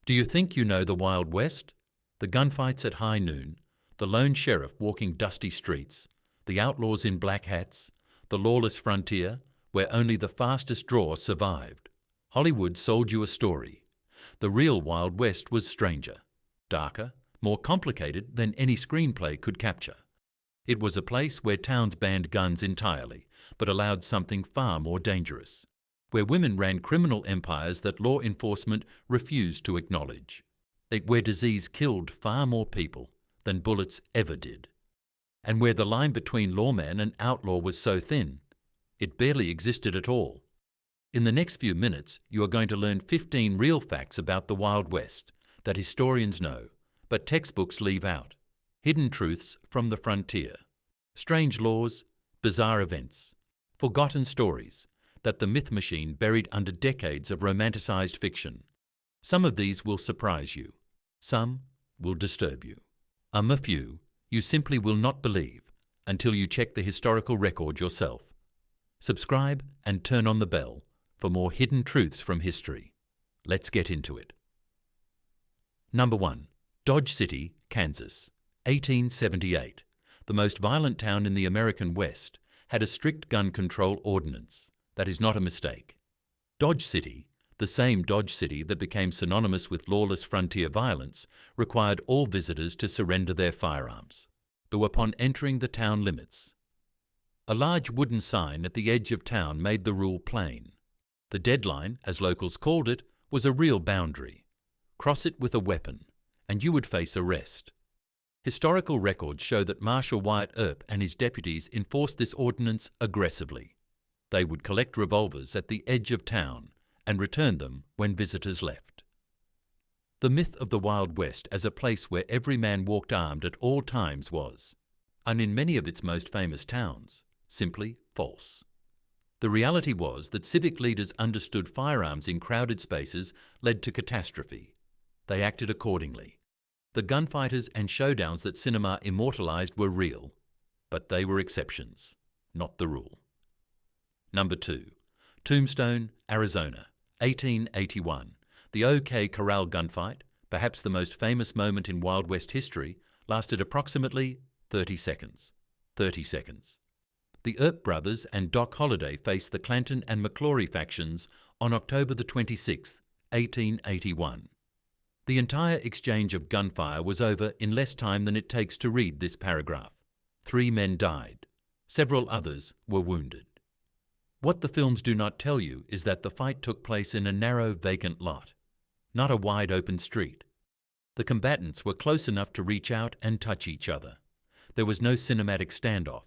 Do you think you know the Wild West? The gunfights at high noon, the lone sheriff walking dusty streets, the outlaws in black hats, the lawless frontier where only the fastest draw survived. Hollywood sold you a story. The real Wild West was stranger, darker, more complicated than any screenplay could capture. It was a place where towns banned guns entirely, but allowed something far more dangerous, where women ran criminal empires that law enforcement refused to acknowledge, where disease killed far more people than bullets ever did, and where the line between lawman and outlaw was so thin, it barely existed at all. In the next few minutes, you are going to learn 15 real facts about the Wild West that historians know, but textbooks leave out. Hidden truths from the frontier, strange laws, bizarre events, forgotten stories that the myth machine buried under decades of romanticized fiction. Some of these will surprise you. Some will disturb you. A few you simply will not believe until you check the historical record yourself. Subscribe and turn on the bell for more hidden truths from history. Let's get into it. Number 1. Dodge City, Kansas, 1878. The most violent town in the American West had a strict gun control ordinance. That is not a mistake. Dodge City, the same Dodge City that became synonymous with lawless frontier violence, required all visitors to surrender their firearms, though upon entering the town limits. A large wooden sign at the edge of town made the rule plain. The deadline, as locals called it, was a real boundary. Cross it with a weapon, and you would face arrest. Historical records show that Marshal Wyatt Earp and his deputies enforced this ordinance aggressively. They would collect revolvers at the edge of town and return them when visitors left. The myth of the Wild West as a place where every man walked armed at all times was, and in many of its most famous towns, simply false. The reality was that civic leaders understood firearms in crowded spaces led to catastrophe. They acted accordingly. The gunfighters and showdowns that cinema immortalized were real, but they were exceptions, not the rule. Number 2. Tombstone, Arizona, 1881. The OK Corral gunfight, perhaps the most famous moment in Wild West history, lasted approximately 30 seconds. 30 seconds. The Earp brothers and Doc Holliday faced the Clanton and McClory factions on October the 26th, 1881. The entire exchange of gunfire was over in less time than it takes to read this paragraph. 3 men died. Several others were wounded. What the films do not tell you is that the fight took place in a narrow, vacant lot, not a wide open street. The combatants were close enough to reach out and touch each other. There was no cinematic standoff,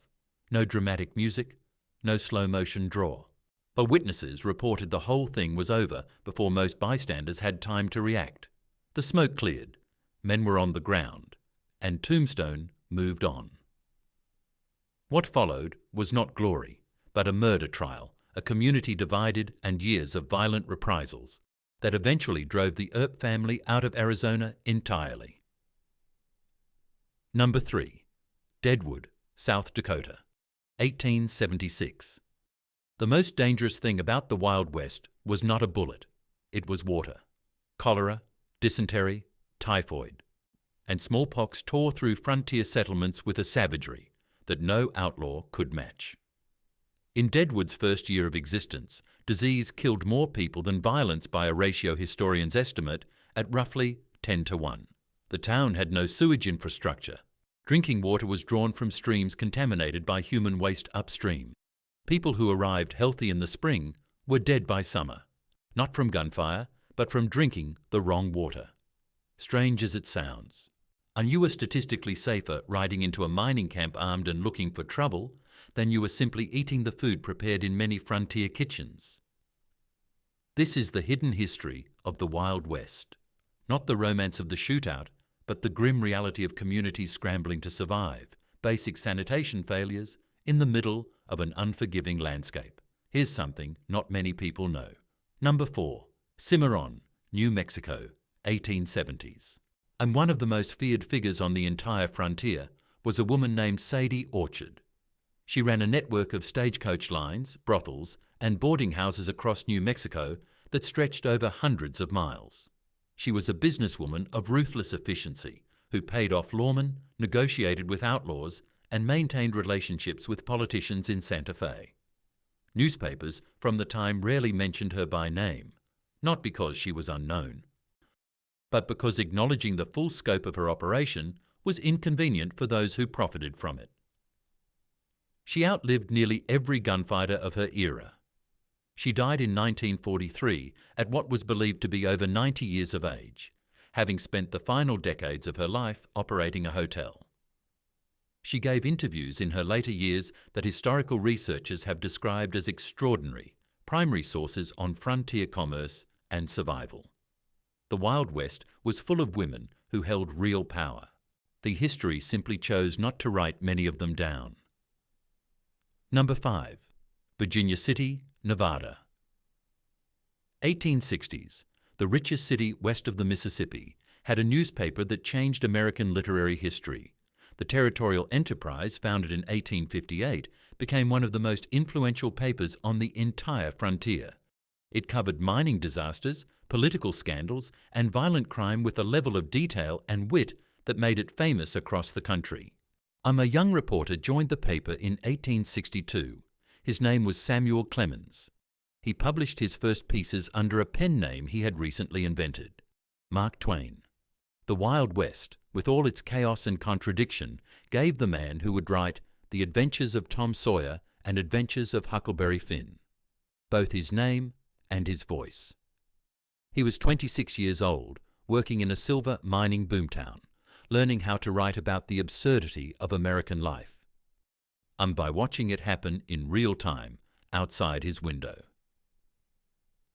no dramatic music, no slow-motion draw. But witnesses reported the whole thing was over before most bystanders had time to react. The smoke cleared, men were on the ground, and Tombstone moved on. What followed was not glory, but a murder trial, a community divided, and years of violent reprisals that eventually drove the Earp family out of Arizona entirely. Number 3. Deadwood, South Dakota, 1876. The most dangerous thing about the Wild West was not a bullet, it was water. Cholera, dysentery, typhoid, and smallpox tore through frontier settlements with a savagery that no outlaw could match. In Deadwood's first year of existence, disease killed more people than violence by a ratio historians estimate at roughly 10-1. The town had no sewage infrastructure. Drinking water was drawn from streams contaminated by human waste upstream. People who arrived healthy in the spring were dead by summer, not from gunfire, but from drinking the wrong water. Strange as it sounds. And you were statistically safer riding into a mining camp armed and looking for trouble than you were simply eating the food prepared in many frontier kitchens. This is the hidden history of the Wild West. Not the romance of the shootout, but the grim reality of communities scrambling to survive, basic sanitation failures in the middle of an unforgiving landscape. Here's something not many people know. Number 4. Cimarron, New Mexico, 1870s. And one of the most feared figures on the entire frontier was a woman named Sadie Orchard. She ran a network of stagecoach lines, brothels, and boarding houses across New Mexico that stretched over hundreds of miles. She was a businesswoman of ruthless efficiency who paid off lawmen, negotiated with outlaws, and maintained relationships with politicians in Santa Fe. Newspapers from the time rarely mentioned her by name, not because she was unknown, but because acknowledging the full scope of her operation was inconvenient for those who profited from it. She outlived nearly every gunfighter of her era. She died in 1943 at what was believed to be over 90 years of age, having spent the final decades of her life operating a hotel. She gave interviews in her later years that historical researchers have described as extraordinary, primary sources on frontier commerce and survival. The Wild West was full of women who held real power. The history simply chose not to write many of them down. Number 5. Virginia City, Nevada. 1860s. The richest city west of the Mississippi had a newspaper that changed American literary history. The Territorial Enterprise, founded in 1858, became one of the most influential papers on the entire frontier. It covered mining disasters, political scandals, and violent crime with a level of detail and wit that made it famous across the country. A young reporter joined the paper in 1862. His name was Samuel Clemens. He published his first pieces under a pen name he had recently invented, Mark Twain. The Wild West, with all its chaos and contradiction, gave the man who would write The Adventures of Tom Sawyer and Adventures of Huckleberry Finn both his name and his voice. He was 26 years old, working in a silver mining boomtown, learning how to write about the absurdity of American life, and by watching it happen in real time outside his window.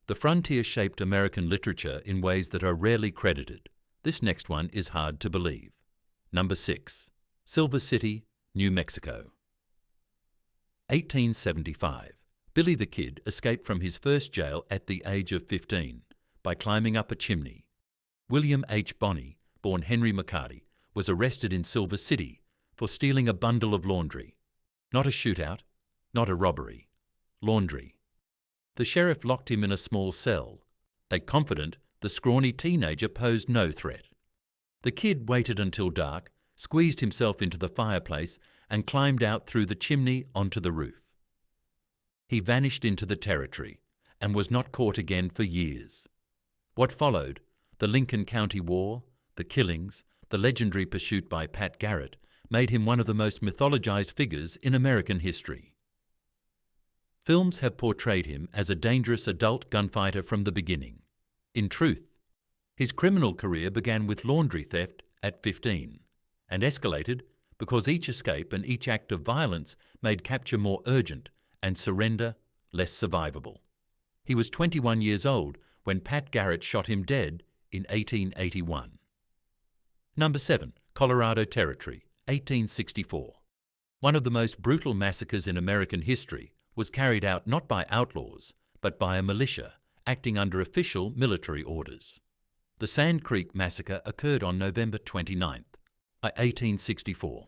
The frontier shaped American literature in ways that are rarely credited. This next one is hard to believe. Number 6. Silver City, New Mexico. 1875. Billy the Kid escaped from his first jail at the age of 15 by climbing up a chimney. William H. Bonney, born Henry McCarty, was arrested in Silver City for stealing a bundle of laundry. Not a shootout, not a robbery. Laundry. The sheriff locked him in a small cell. They confident the scrawny teenager posed no threat. The kid waited until dark, squeezed himself into the fireplace, and climbed out through the chimney onto the roof. He vanished into the territory and was not caught again for years. What followed, the Lincoln County War, the killings, the legendary pursuit by Pat Garrett, made him one of the most mythologized figures in American history. Films have portrayed him as a dangerous adult gunfighter from the beginning. In truth, his criminal career began with laundry theft at 15 and escalated because each escape and each act of violence made capture more urgent and surrender less survivable. He was 21 years old when Pat Garrett shot him dead in 1881. Number 7. Colorado Territory, 1864. One of the most brutal massacres in American history was carried out not by outlaws, but by a militia acting under official military orders. The Sand Creek Massacre occurred on November 29, 1864.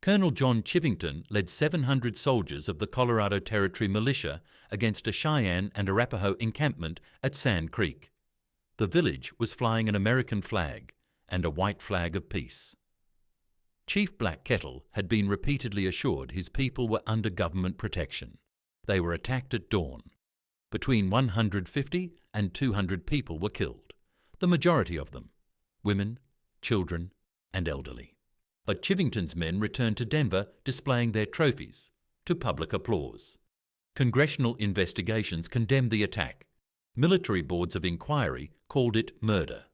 Colonel John Chivington led 700 soldiers of the Colorado Territory militia against a Cheyenne and Arapaho encampment at Sand Creek. The village was flying an American flag and a white flag of peace. Chief Black Kettle had been repeatedly assured his people were under government protection. They were attacked at dawn. Between 150 and 200 people were killed, the majority of them women, children, and elderly. But Chivington's men returned to Denver displaying their trophies, to public applause. Congressional investigations condemned the attack. Military boards of inquiry called it murder.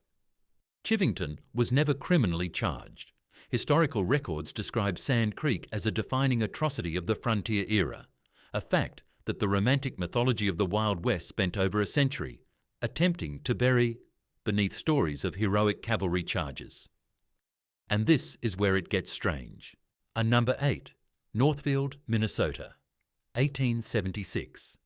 Chivington was never criminally charged. Historical records describe Sand Creek as a defining atrocity of the frontier era, a fact that the romantic mythology of the Wild West spent over a century attempting to bury beneath stories of heroic cavalry charges. And this is where it gets strange. Number 8. Northfield, Minnesota, 1876.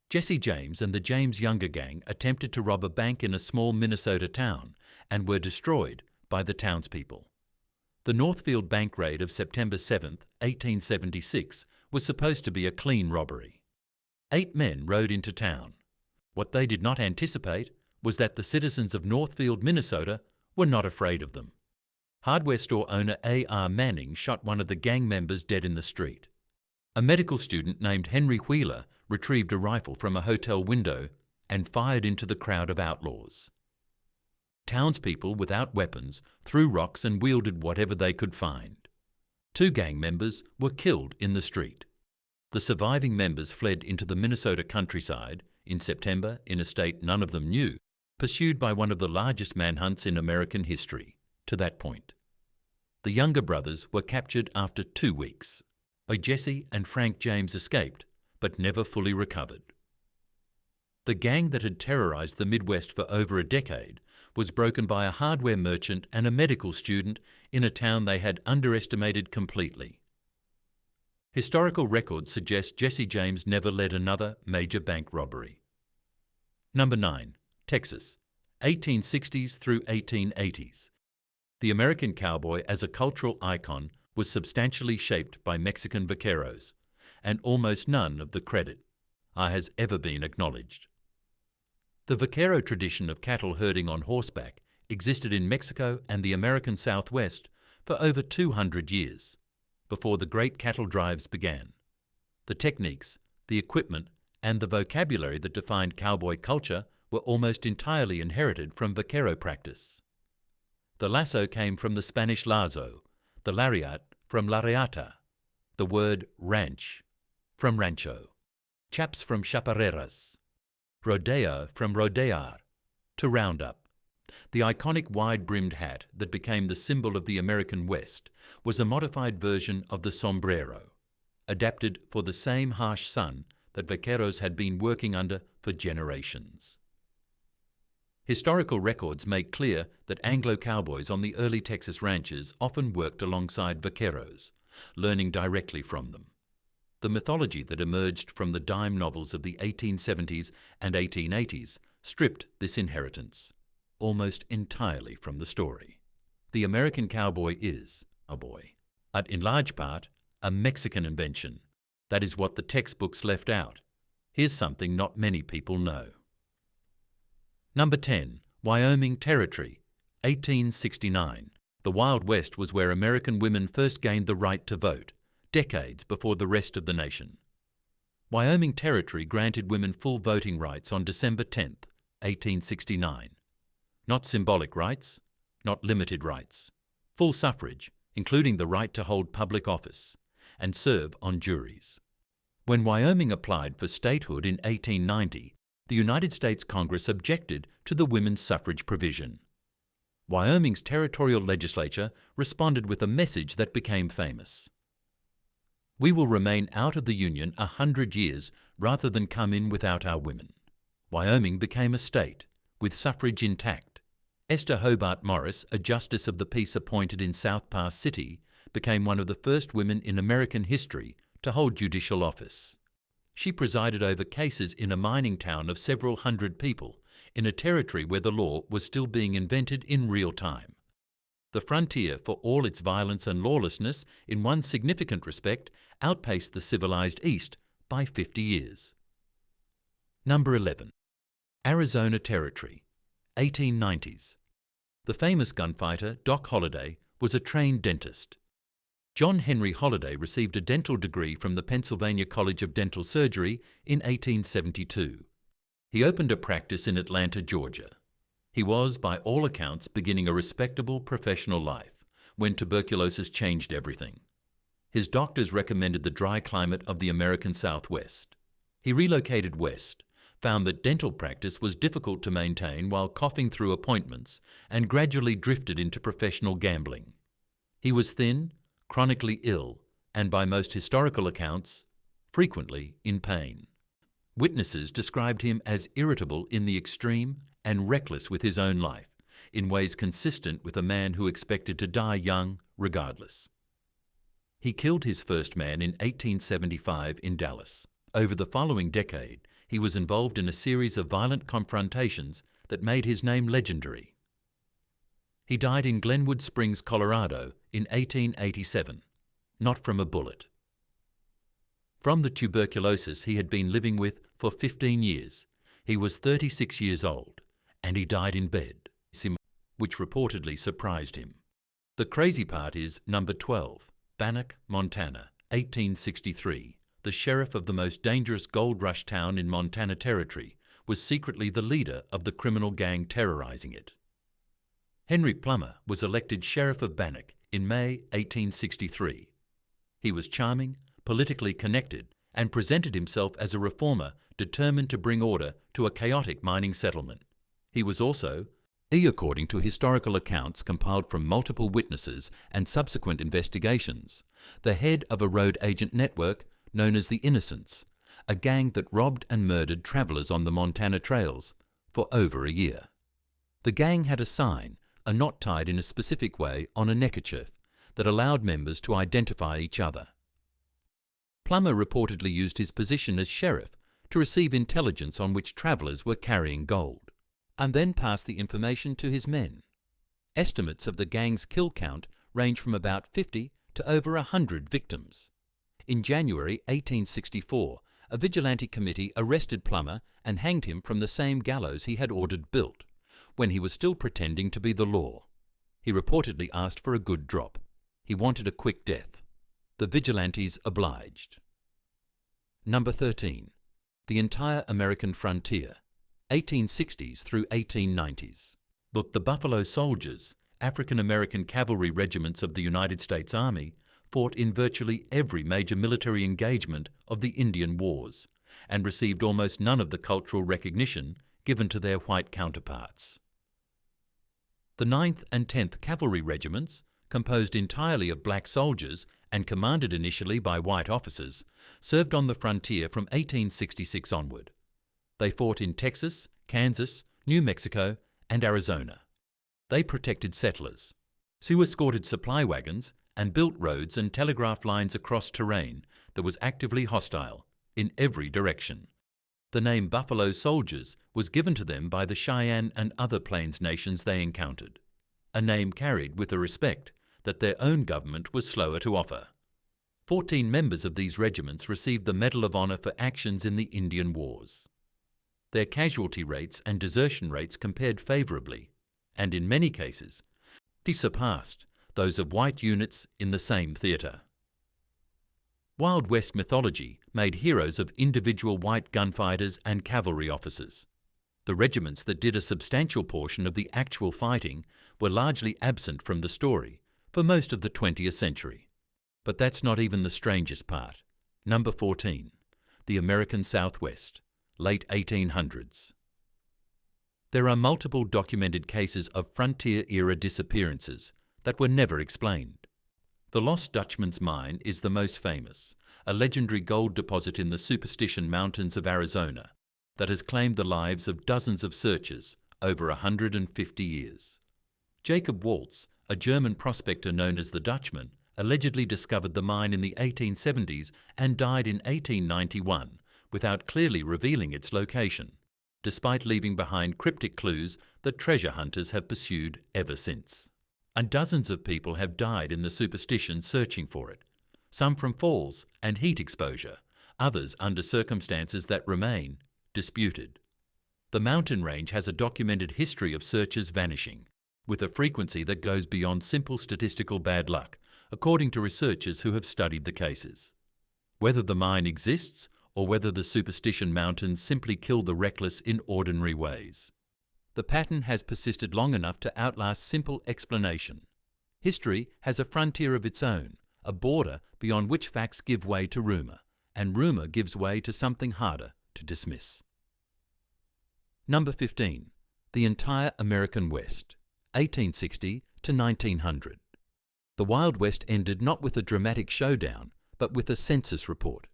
Jesse James and the James Younger Gang attempted to rob a bank in a small Minnesota town and were destroyed by the townspeople. The Northfield bank raid of September 7, 1876 was supposed to be a clean robbery. 8 men rode into town. What they did not anticipate was that the citizens of Northfield, Minnesota, were not afraid of them. Hardware store owner A.R. Manning shot one of the gang members dead in the street. A medical student named Henry Wheeler retrieved a rifle from a hotel window and fired into the crowd of outlaws. Townspeople without weapons threw rocks and wielded whatever they could find. 2 gang members were killed in the street. The surviving members fled into the Minnesota countryside in September in a state none of them knew, pursued by one of the largest manhunts in American history to that point. The younger brothers were captured after 2 weeks. Jesse and Frank James escaped, but never fully recovered. The gang that had terrorized the Midwest for over a decade was broken by a hardware merchant and a medical student in a town they had underestimated completely. Historical records suggest Jesse James never led another major bank robbery. Number 9. Texas, 1860s through 1880s. The American cowboy as a cultural icon was substantially shaped by Mexican vaqueros, and almost none of the credit has ever been acknowledged. The vaquero tradition of cattle herding on horseback existed in Mexico and the American Southwest for over 200 years, before the great cattle drives began. The techniques, the equipment, and the vocabulary that defined cowboy culture were almost entirely inherited from vaquero practice. The lasso came from the Spanish lazo, the lariat from lariata, the word ranch from rancho, chaps from chaparreras, rodeo from rodear, to round up. The iconic wide-brimmed hat that became the symbol of the American West was a modified version of the sombrero, adapted for the same harsh sun that vaqueros had been working under for generations. Historical records make clear that Anglo cowboys on the early Texas ranches often worked alongside vaqueros, learning directly from them. The mythology that emerged from the dime novels of the 1870s and 1880s stripped this inheritance almost entirely from the story. The American cowboy is a boy, but in large part a Mexican invention. That is what the textbooks left out. Here's something not many people know. Number 10. Wyoming Territory, 1869. The Wild West was where American women first gained the right to vote, decades before the rest of the nation. Wyoming Territory granted women full voting rights on December 10, 1869. Not symbolic rights, not limited rights. Full suffrage, including the right to hold public office and serve on juries. When Wyoming applied for statehood in 1890, the United States Congress objected to the women's suffrage provision. Wyoming's territorial legislature responded with a message that became famous. We will remain out of the Union 100 years rather than come in without our women. Wyoming became a state, with suffrage intact. Esther Hobart Morris, a justice of the peace appointed in South Pass City, became one of the first women in American history to hold judicial office. She presided over cases in a mining town of several hundred people, in a territory where the law was still being invented in real time. The frontier, for all its violence and lawlessness, in one significant respect, outpaced the civilized East by 50 years. Number 11. Arizona Territory, 1890s. The famous gunfighter, Doc Holliday, was a trained dentist. John Henry Holliday received a dental degree from the Pennsylvania College of Dental Surgery in 1872. He opened a practice in Atlanta, Georgia. He was, by all accounts, beginning a respectable professional life when tuberculosis changed everything. His doctors recommended the dry climate of the American Southwest. He relocated west, found that dental practice was difficult to maintain while coughing through appointments, and gradually drifted into professional gambling. He was thin, chronically ill, and by most historical accounts, frequently in pain. Witnesses described him as irritable in the extreme and reckless with his own life, in ways consistent with a man who expected to die young regardless. He killed his first man in 1875 in Dallas. Over the following decade, he was involved in a series of violent confrontations that made his name legendary. He died in Glenwood Springs, Colorado in 1887, not from a bullet. From the tuberculosis he had been living with for 15 years, he was 36 years old and he died in bed, which reportedly surprised him. The crazy part is number 12, Bannack, Montana, 1863. The sheriff of the most dangerous gold rush town in Montana Territory was secretly the leader of the criminal gang terrorizing it. Henry Plummer was elected Sheriff of Bannack in May 1863. He was charming, politically connected, and presented himself as a reformer determined to bring order to a chaotic mining settlement. He was also, according to historical accounts compiled from multiple witnesses and subsequent investigations, the head of a road agent network known as the Innocents, a gang that robbed and murdered travelers on the Montana trails for over a year. The gang had a sign, a knot tied in a specific way on a neckerchief, that allowed members to identify each other. Plummer reportedly used his position as sheriff to receive intelligence on which travelers were carrying gold, and then passed the information to his men. Estimates of the gang's kill count range from about 50 to over 100 victims. In January 1864, a vigilante committee arrested Plummer and hanged him from the same gallows he had ordered built, when he was still pretending to be the law. He reportedly asked for a good drop. He wanted a quick death. The vigilantes obliged. Number 13. The entire American frontier, 1860s through 1890s. Look, the Buffalo Soldiers, African American cavalry regiments of the United States Army, fought in virtually every major military engagement of the Indian Wars and received almost none of the cultural recognition given to their white counterparts. The 9th and 10th Cavalry Regiments, composed entirely of black soldiers and commanded initially by white officers, served on the frontier from 1866 onward. They fought in Texas, Kansas, New Mexico, and Arizona. They protected settlers, who escorted supply wagons and built roads and telegraph lines across terrain that was actively hostile in every direction. The name Buffalo Soldiers was given to them by the Cheyenne and other Plains nations they encountered, a name carried with a respect that their own government was slower to offer. 14 members of these regiments received the Medal of Honor for actions in the Indian Wars. Their casualty rates and desertion rates compared favorably, and in many cases, surpassed those of white units in the same theatre. Wild West mythology made heroes of individual white gunfighters and cavalry officers. The regiments that did a substantial portion of the actual fighting were largely absent from the story for most of the 20th century. But that's not even the strangest part. Number 14. The American Southwest, late 1800s. There are multiple documented cases of frontier-era disappearances that were never explained. The Lost Dutchman's Mine is the most famous, a legendary gold deposit in the Superstition Mountains of Arizona that has claimed the lives of dozens of searchers over 150 years. Jacob Waltz, a German prospector known as the Dutchman, allegedly discovered the mine in the 1870s and died in 1891 without clearly revealing its location, despite leaving behind cryptic clues that treasure hunters have pursued ever since. And dozens of people have died in the Superstition searching for it, some from falls and heat exposure, others under circumstances that remain disputed. The mountain range has a documented history of searchers vanishing, with a frequency that goes beyond simple statistical bad luck, according to researchers who have studied the cases. Whether the mine exists or whether the Superstition Mountains simply kill the reckless in ordinary ways, the pattern has persisted long enough to outlast simple explanation. History has a frontier of its own, a border beyond which facts give way to rumour, and rumour gives way to something harder to dismiss. Number 15. The entire American West, 1860 to 1900. The Wild West ended not with a dramatic showdown, but with a census report.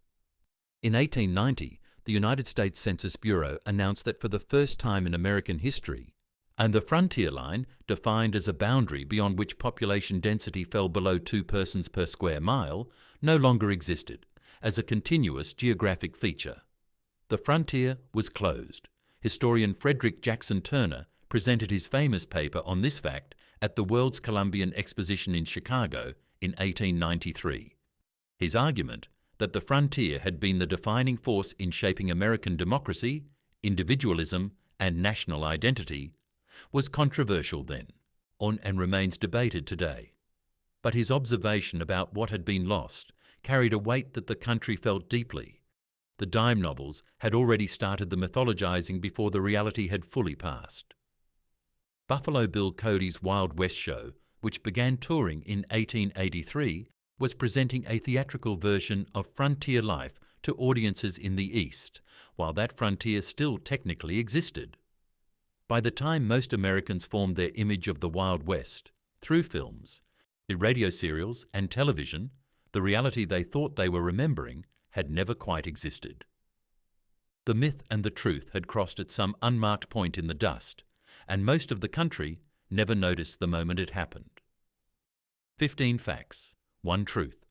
In 1890, the United States Census Bureau announced that for the first time in American history, and the frontier line, defined as a boundary beyond which population density fell below 2 persons per square mile, no longer existed, as a continuous geographic feature. The frontier was closed. Historian Frederick Jackson Turner presented his famous paper on this fact at the World's Columbian Exposition in Chicago in 1893. His argument that the frontier had been the defining force in shaping American democracy, individualism, and national identity was controversial then, and remains debated today. But his observation about what had been lost carried a weight that the country felt deeply. The dime novels had already started the mythologizing before the reality had fully passed. Buffalo Bill Cody's Wild West show, which began touring in 1883, was presenting a theatrical version of frontier life to audiences in the East, while that frontier still technically existed. By the time most Americans formed their image of the Wild West, through films, the radio serials and television, the reality they thought they were remembering had never quite existed. The myth and the truth had crossed at some unmarked point in the dust, and most of the country never noticed the moment it happened. 15 facts, 1 truth.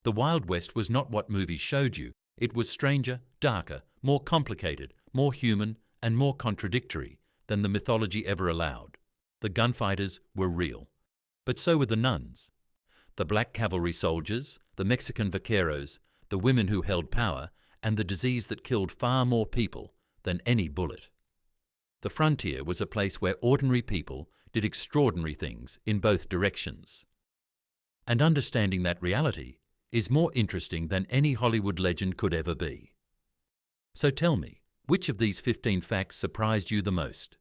The Wild West was not what movies showed you. It was stranger, darker, more complicated, more human, and more contradictory than the mythology ever allowed. The gunfighters were real, but so were the nuns. The black cavalry soldiers, the Mexican vaqueros, the women who held power, and the disease that killed far more people than any bullet. The frontier was a place where ordinary people did extraordinary things in both directions. And understanding that reality is more interesting than any Hollywood legend could ever be. So tell me, which of these 15 facts surprised you the most?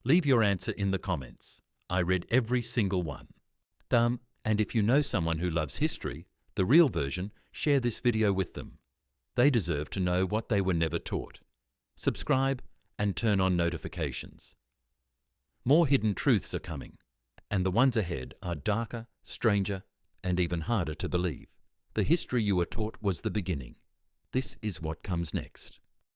Leave your answer in the comments. I read every single one. And if you know someone who loves history, the real version, share this video with them. They deserve to know what they were never taught. Subscribe and turn on notifications. More hidden truths are coming, and the ones ahead are darker, stranger, and even harder to believe. The history you were taught was the beginning. This is what comes next.